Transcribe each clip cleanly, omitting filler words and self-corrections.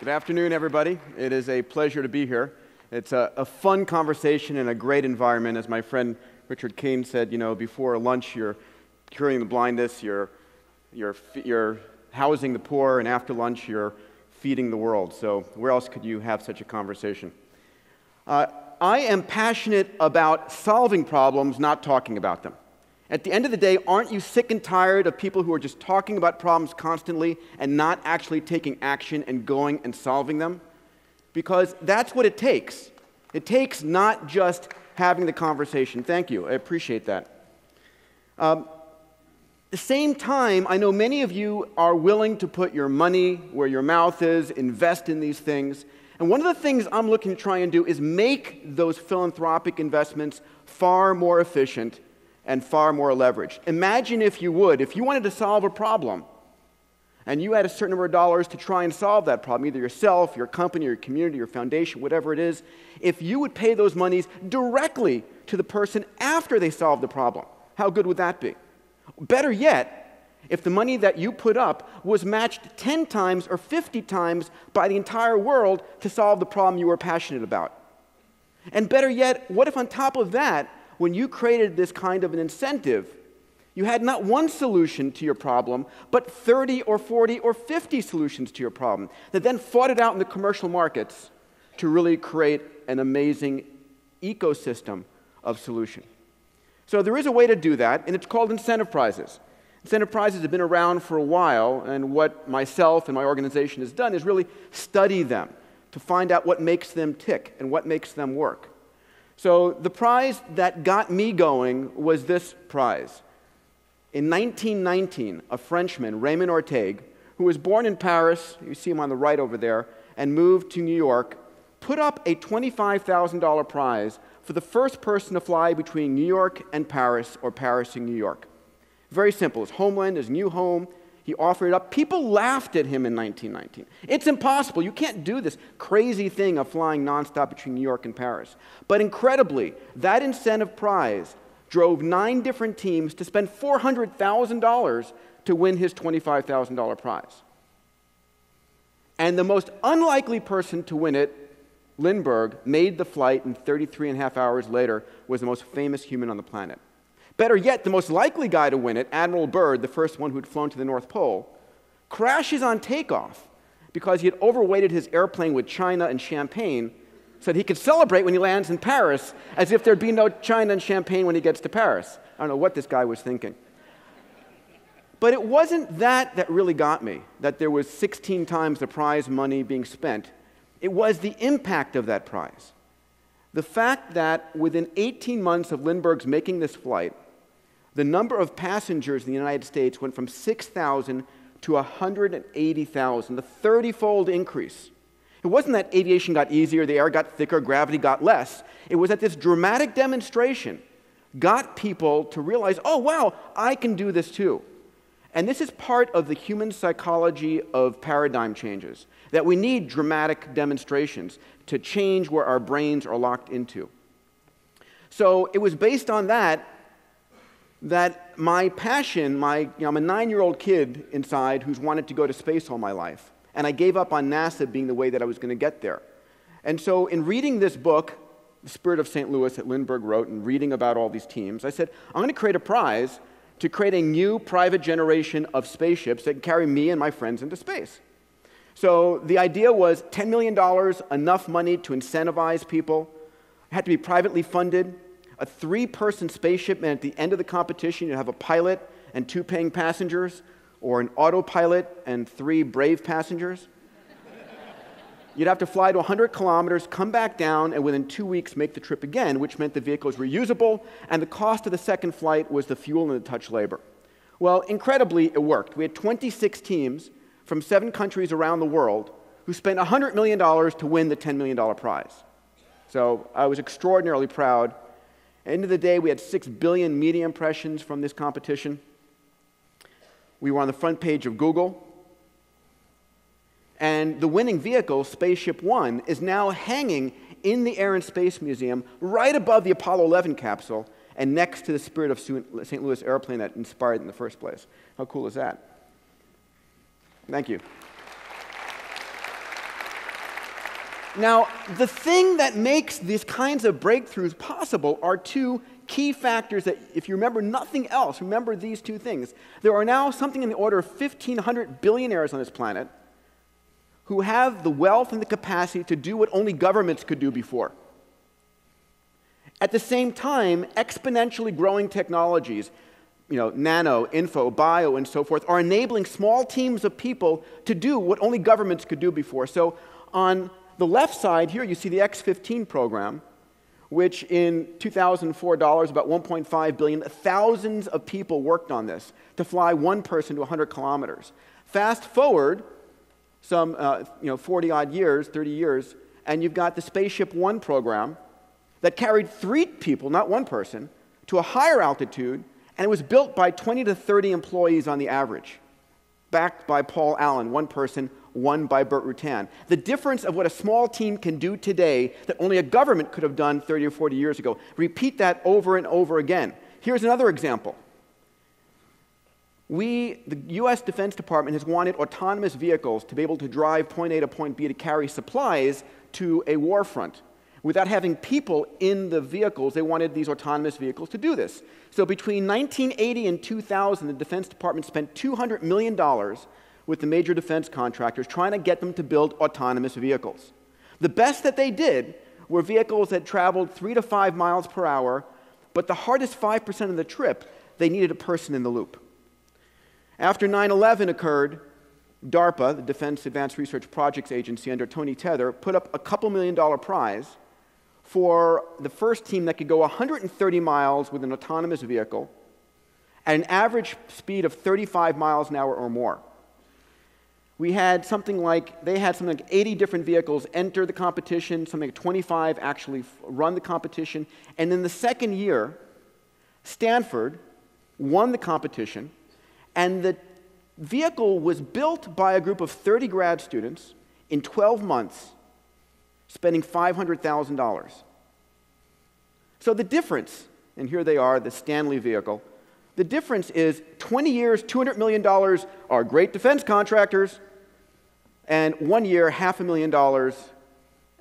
Good afternoon, everybody. It is a pleasure to be here. It's a fun conversation and a great environment. As my friend Richard Kane said, you know, before lunch you're curing the blindness, you're housing the poor, and after lunch you're feeding the world. So where else could you have such a conversation? I am passionate about solving problems, not talking about them. At the end of the day, aren't you sick and tired of people who are just talking about problems constantly and not actually taking action and going and solving them? Because that's what it takes. It takes not just having the conversation. Thank you. I appreciate that. At the same time, I know many of you are willing to put your money where your mouth is, invest in these things. And one of the things I'm looking to try and do is make those philanthropic investments far more efficient and far more leveraged. Imagine, if you wanted to solve a problem, and you had a certain number of dollars to try and solve that problem, either yourself, your company, your community, your foundation, whatever it is, if you would pay those monies directly to the person after they solved the problem, how good would that be? Better yet, if the money that you put up was matched 10 times or 50 times by the entire world to solve the problem you were passionate about. And better yet, what if on top of that, when you created this kind of an incentive, you had not one solution to your problem, but 30 or 40 or 50 solutions to your problem that then fought it out in the commercial markets to really create an amazing ecosystem of solution. So there is a way to do that, and it's called incentive prizes. Incentive prizes have been around for a while, and what myself and my organization has done is really study them to find out what makes them tick and what makes them work. So the prize that got me going was this prize. In 1919, a Frenchman, Raymond Ortegue, who was born in Paris, you see him on the right over there, and moved to New York, put up a $25,000 prize for the first person to fly between New York and Paris, or Paris and New York. Very simple. His homeland, his new home, he offered it up. People laughed at him in 1919. It's impossible. You can't do this crazy thing of flying nonstop between New York and Paris. But incredibly, that incentive prize drove 9 different teams to spend $400,000 to win his $25,000 prize. And the most unlikely person to win it, Lindbergh, made the flight, and 33 and a half hours later was the most famous human on the planet. Better yet, the most likely guy to win it, Admiral Byrd, the first one who had flown to the North Pole, crashes on takeoff because he had overweighted his airplane with china and champagne so that he could celebrate when he lands in Paris as if there'd be no china and champagne when he gets to Paris. I don't know what this guy was thinking. But it wasn't that really got me, that there was 16 times the prize money being spent. It was the impact of that prize. The fact that within 18 months of Lindbergh's making this flight, the number of passengers in the United States went from 6,000 to 180,000, a 30-fold increase. It wasn't that aviation got easier, the air got thicker, gravity got less. It was that this dramatic demonstration got people to realize, oh, wow, I can do this too. And this is part of the human psychology of paradigm changes, that we need dramatic demonstrations to change where our brains are locked into. So it was based on that my passion, I'm a 9-year-old kid inside who's wanted to go to space all my life. And I gave up on NASA being the way that I was going to get there. And so in reading this book, The Spirit of St. Louis, that Lindbergh wrote, and reading about all these teams, I said, I'm going to create a prize to create a new private generation of spaceships that can carry me and my friends into space. So the idea was $10 million, enough money to incentivize people. It had to be privately funded. A 3-person spaceship, and at the end of the competition, you'd have a pilot and 2 paying passengers, or an autopilot and 3 brave passengers. You'd have to fly to 100 kilometers, come back down, and within 2 weeks make the trip again, which meant the vehicle was reusable, and the cost of the second flight was the fuel and the touch labor. Well, incredibly, it worked. We had 26 teams from 7 countries around the world who spent $100 million to win the $10 million prize. So I was extraordinarily proud. At the end of the day, we had 6 billion media impressions from this competition. We were on the front page of Google. And the winning vehicle, Spaceship One, is now hanging in the Air and Space Museum right above the Apollo 11 capsule and next to the Spirit of St. Louis airplane that inspired it in the first place. How cool is that? Thank you. Now, the thing that makes these kinds of breakthroughs possible are two key factors that, if you remember nothing else, remember these two things. There are now something in the order of 1,500 billionaires on this planet who have the wealth and the capacity to do what only governments could do before. At the same time, exponentially growing technologies, nano, info, bio, and so forth, are enabling small teams of people to do what only governments could do before. So on the left side here, you see the X-15 program, which in 2004 dollars, about $1.5 billion, thousands of people worked on this to fly one person to 100 kilometers. Fast forward some 40-odd years, 30 years, and you've got the Spaceship One program that carried 3 people, not one person, to a higher altitude, and it was built by 20 to 30 employees on the average, backed by Paul Allen, one person, won by Burt Rutan. The difference of what a small team can do today that only a government could have done 30 or 40 years ago. Repeat that over and over again. Here's another example. The U.S. Defense Department has wanted autonomous vehicles to be able to drive point A to point B to carry supplies to a war front. Without having people in the vehicles, they wanted these autonomous vehicles to do this. So between 1980 and 2000, the Defense Department spent $200 million with the major defense contractors trying to get them to build autonomous vehicles. The best that they did were vehicles that traveled 3 to 5 miles per hour, but the hardest 5% of the trip, they needed a person in the loop. After 9/11 occurred, DARPA, the Defense Advanced Research Projects Agency under Tony Tether, put up a couple $1 million prize for the first team that could go 130 miles with an autonomous vehicle at an average speed of 35 miles an hour or more. They had something like 80 different vehicles enter the competition, something like 25 actually run the competition, and in the second year, Stanford won the competition, and the vehicle was built by a group of 30 grad students in 12 months, spending $500,000. So the difference, and here they are, the Stanley vehicle, the difference is 20 years, $200 million are great defense contractors, and 1 year, $500,000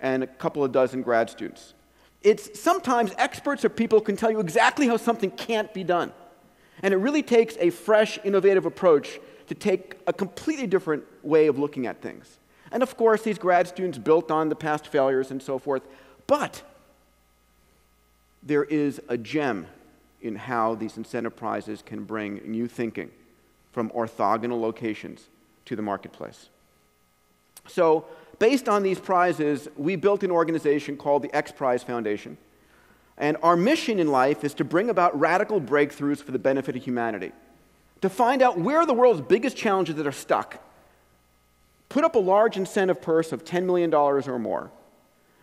and a couple of dozen grad students. It's sometimes experts or people who can tell you exactly how something can't be done. And it really takes a fresh, innovative approach to take a completely different way of looking at things. And of course, these grad students built on the past failures and so forth, but there is a gem in how these incentive prizes can bring new thinking from orthogonal locations to the marketplace. So, based on these prizes, we built an organization called the X Prize Foundation. And our mission in life is to bring about radical breakthroughs for the benefit of humanity. To find out where are the world's biggest challenges that are stuck. Put up a large incentive purse of $10 million or more.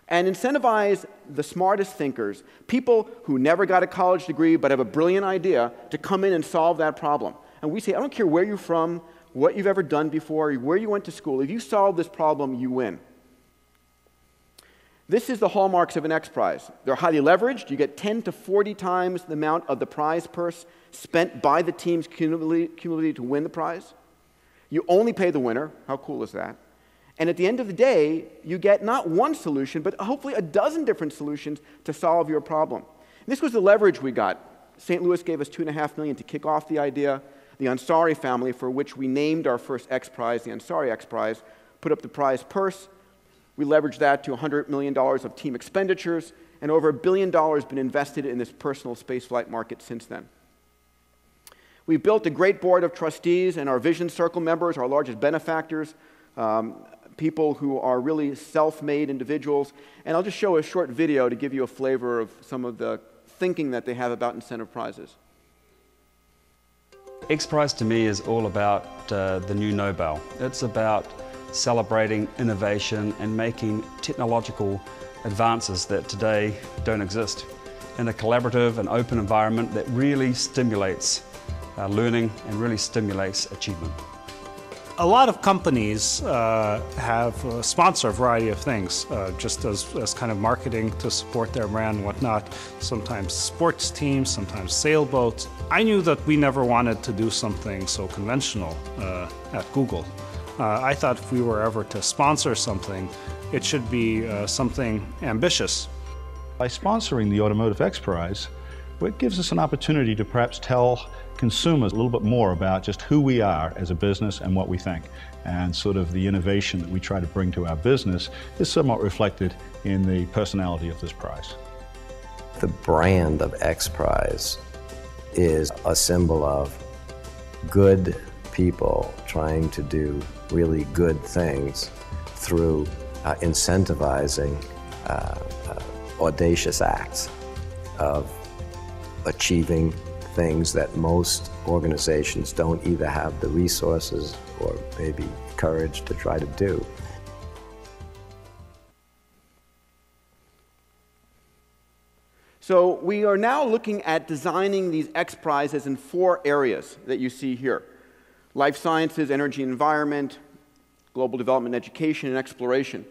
And incentivize the smartest thinkers, people who never got a college degree but have a brilliant idea, to come in and solve that problem. And we say, I don't care where you're from, what you've ever done before, where you went to school. If you solve this problem, you win. This is the hallmarks of an X Prize. They're highly leveraged. You get 10 to 40 times the amount of the prize purse spent by the teams cumulatively to win the prize. You only pay the winner. How cool is that? And at the end of the day, you get not one solution, but hopefully a dozen different solutions to solve your problem. And this was the leverage we got. St. Louis gave us $2.5 million to kick off the idea. The Ansari family, for which we named our first X Prize, the Ansari X Prize, put up the prize purse. We leveraged that to $100 million of team expenditures, and over $1 billion been invested in this personal spaceflight market since then. We built a great board of trustees, and our Vision Circle members, our largest benefactors, people who are really self-made individuals. And I'll just show a short video to give you a flavor of some of the thinking that they have about incentive prizes. X Prize to me is all about the new Nobel. It's about celebrating innovation and making technological advances that today don't exist in a collaborative and open environment that really stimulates learning and really stimulates achievement. A lot of companies have sponsor a variety of things, just as kind of marketing to support their brand and whatnot. Sometimes sports teams, sometimes sailboats. I knew that we never wanted to do something so conventional at Google. I thought if we were ever to sponsor something, it should be something ambitious. By sponsoring the Automotive X Prize, it gives us an opportunity to perhaps tell consumers a little bit more about just who we are as a business and what we think. And sort of the innovation that we try to bring to our business is somewhat reflected in the personality of this prize. The brand of X Prize is a symbol of good people trying to do really good things through incentivizing audacious acts of achieving things that most organizations don't either have the resources or maybe courage to try to do. So we are now looking at designing these X Prizes in 4 areas that you see here: life sciences, energy and environment, global development, education, and exploration.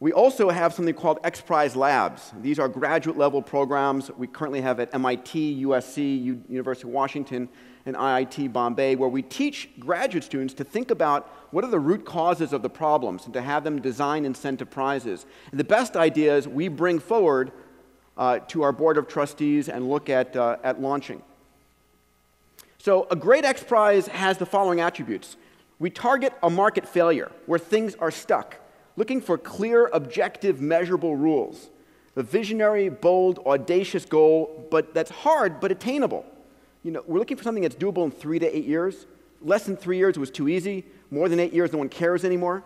We also have something called X Prize Labs. These are graduate level programs we currently have at MIT, USC, University of Washington, and IIT Bombay, where we teach graduate students to think about what are the root causes of the problems and to have them design incentive prizes. And the best ideas we bring forward to our board of trustees and look at launching. So a great X Prize has the following attributes. We target a market failure where things are stuck, looking for clear, objective, measurable rules. A visionary, bold, audacious goal, but that's hard but attainable. We're looking for something that's doable in 3 to 8 years. Less than 3 years was too easy. More than 8 years, no one cares anymore.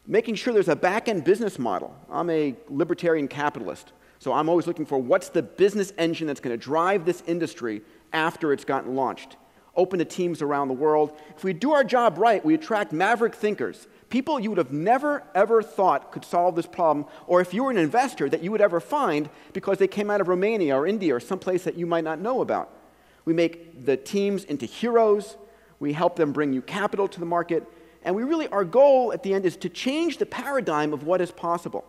Making sure there's a back-end business model. I'm a libertarian capitalist, so I'm always looking for what's the business engine that's going to drive this industry after it's gotten launched. Open to teams around the world. If we do our job right, we attract maverick thinkers, people you would have never, ever thought could solve this problem, or if you were an investor that you would ever find because they came out of Romania or India or someplace that you might not know about. We make the teams into heroes. We help them bring new capital to the market. And our goal at the end is to change the paradigm of what is possible.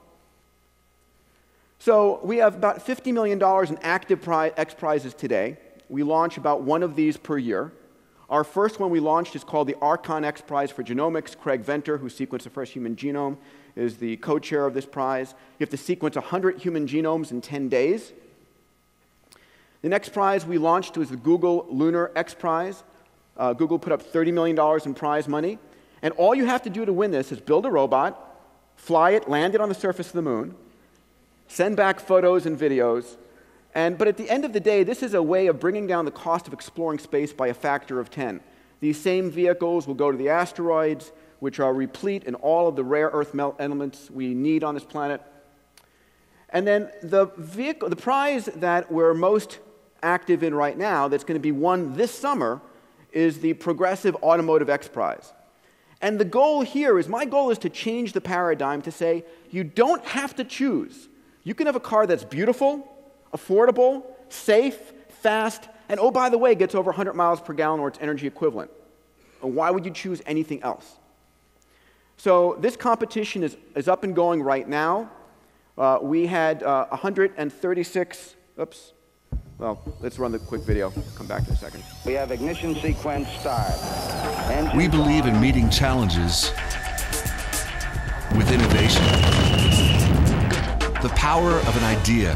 So we have about $50 million in active X Prizes today. We launch about 1 of these per year. Our first one we launched is called the Archon X Prize for Genomics. Craig Venter, who sequenced the first human genome, is the co-chair of this prize. You have to sequence 100 human genomes in 10 days. The next prize we launched was the Google Lunar X Prize. Google put up $30 million in prize money. And all you have to do to win this is build a robot, fly it, land it on the surface of the moon, send back photos and videos. But at the end of the day, this is a way of bringing down the cost of exploring space by a factor of 10. These same vehicles will go to the asteroids, which are replete in all of the rare earth elements we need on this planet. And then the prize that we're most active in right now that's going to be won this summer is the Progressive Automotive X Prize. And the goal here is, my goal is to change the paradigm to say, you don't have to choose. You can have a car that's beautiful, affordable, safe, fast, and oh, by the way, gets over 100 miles per gallon or its energy equivalent. And why would you choose anything else? So this competition is up and going right now. We had 136, well, let's run the quick video. Come back in a second. We have ignition sequence start. We believe in meeting challenges with innovation. The power of an idea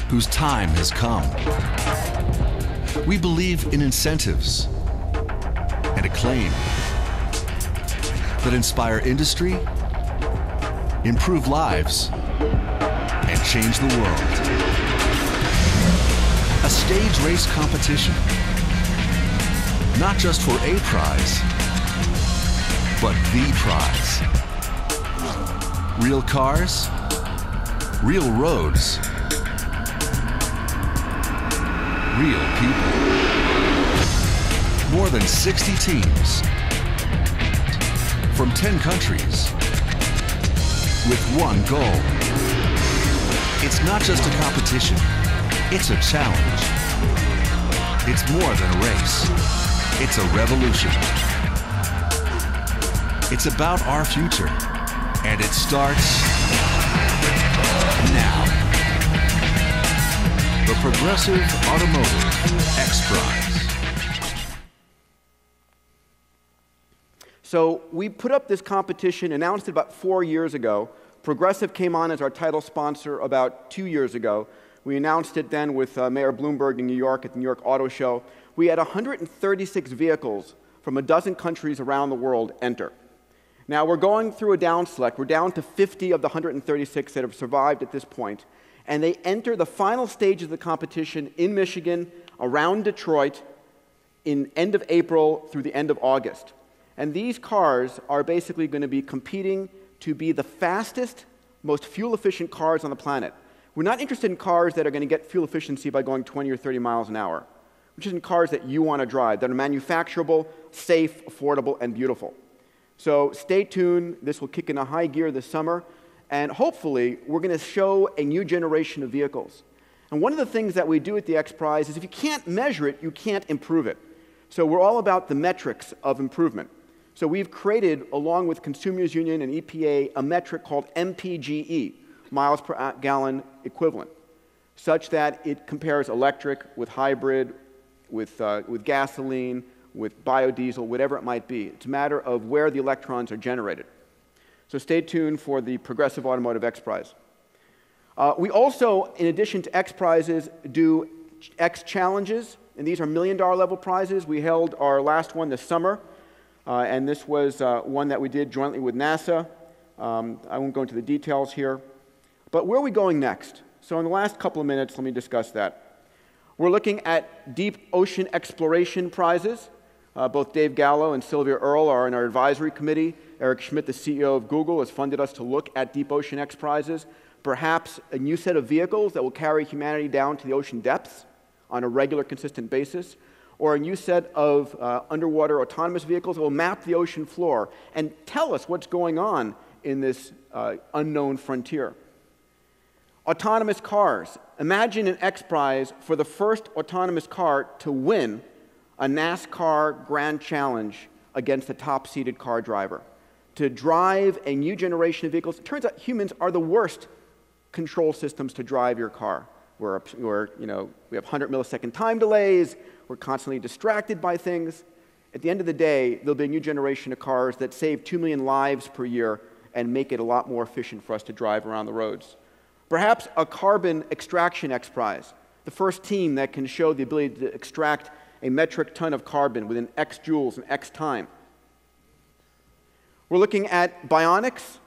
whose time has come. We believe in incentives and acclaim that inspire industry, improve lives, and change the world. A stage race competition, not just for a prize, but the prize. Real cars, real roads, real people. More than 60 teams from 10 countries with one goal. It's not just a competition, it's a challenge. It's more than a race, it's a revolution. It's about our future, and it starts now. The Progressive Automotive X Prize. So we put up this competition, announced it about 4 years ago. Progressive came on as our title sponsor about 2 years ago. We announced it then with Mayor Bloomberg in New York at the New York Auto Show. We had 136 vehicles from a dozen countries around the world enter. Now we're going through a down select. We're down to 50 of the 136 that have survived at this point. And they enter the final stage of the competition in Michigan, around Detroit, in end of April through the end of August. And these cars are basically going to be competing to be the fastest, most fuel-efficient cars on the planet. We're not interested in cars that are going to get fuel efficiency by going 20 or 30 miles an hour. We're interested in cars that you want to drive, that are manufacturable, safe, affordable, and beautiful. So stay tuned. This will kick in a high gear this summer. And hopefully, we're going to show a new generation of vehicles. And one of the things that we do at the X Prize is if you can't measure it, you can't improve it. So we're all about the metrics of improvement. So we've created, along with Consumers Union and EPA, a metric called MPGE, miles per gallon equivalent, such that it compares electric with hybrid, with gasoline, with biodiesel, whatever it might be. It's a matter of where the electrons are generated. So stay tuned for the Progressive Automotive X Prize. We also, in addition to X Prizes, do X Challenges, and these are $1 million level prizes. We held our last one this summer. And this was one that we did jointly with NASA. I won't go into the details here. But where are we going next? So in the last couple of minutes, let me discuss that. We're looking at deep ocean exploration prizes. Both Dave Gallo and Sylvia Earle are in our advisory committee. Eric Schmidt, the CEO of Google, has funded us to look at deep ocean X prizes. Perhaps a new set of vehicles that will carry humanity down to the ocean depths on a regular, consistent basis, or a new set of underwater autonomous vehicles that will map the ocean floor and tell us what's going on in this unknown frontier. Autonomous cars. Imagine an X Prize for the first autonomous car to win a NASCAR Grand Challenge against a top-seeded car driver. To drive a new generation of vehicles. It turns out humans are the worst control systems to drive your car. We have 100 millisecond time delays. We're constantly distracted by things. At the end of the day, there'll be a new generation of cars that save 2 million lives per year and make it a lot more efficient for us to drive around the roads. Perhaps a carbon extraction X Prize, the first team that can show the ability to extract a metric ton of carbon within X joules in X time. We're looking at bionics,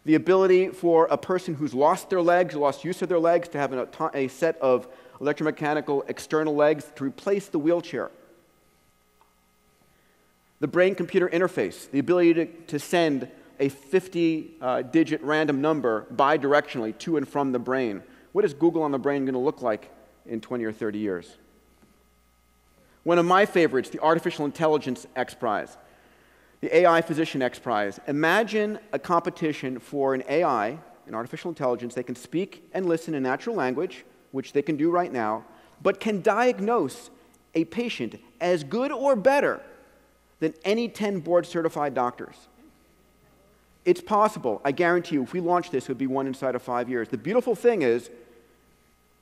the ability for a person who's lost their legs, lost use of their legs, to have a set of electromechanical external legs to replace the wheelchair. The brain-computer interface, the ability to send a 50-digit random number bidirectionally to and from the brain. What is Google on the brain going to look like in 20 or 30 years? One of my favorites, the Artificial Intelligence X Prize, the AI Physician X Prize. Imagine a competition for an AI, an artificial intelligence. They can speak and listen in natural language, which they can do right now, but can diagnose a patient as good or better than any 10 board-certified doctors. It's possible. I guarantee you, if we launch this, it would be one inside of 5 years. The beautiful thing is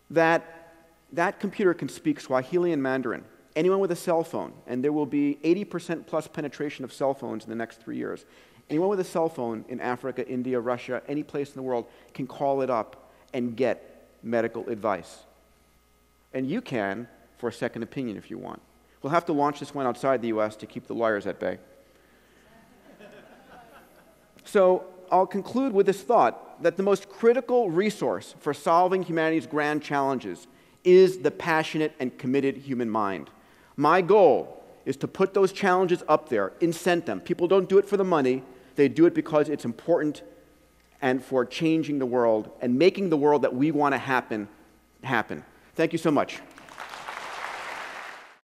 that that computer can speak Swahili and Mandarin. Anyone with a cell phone, and there will be 80% plus penetration of cell phones in the next 3 years. Anyone with a cell phone in Africa, India, Russia, any place in the world can call it up and get medical advice. And you can for a second opinion if you want. We'll have to launch this one outside the US to keep the lawyers at bay. So I'll conclude with this thought that the most critical resource for solving humanity's grand challenges is the passionate and committed human mind. My goal is to put those challenges up there, incent them. People don't do it for the money. They do it because it's important and for changing the world and making the world that we want to happen. Thank you so much.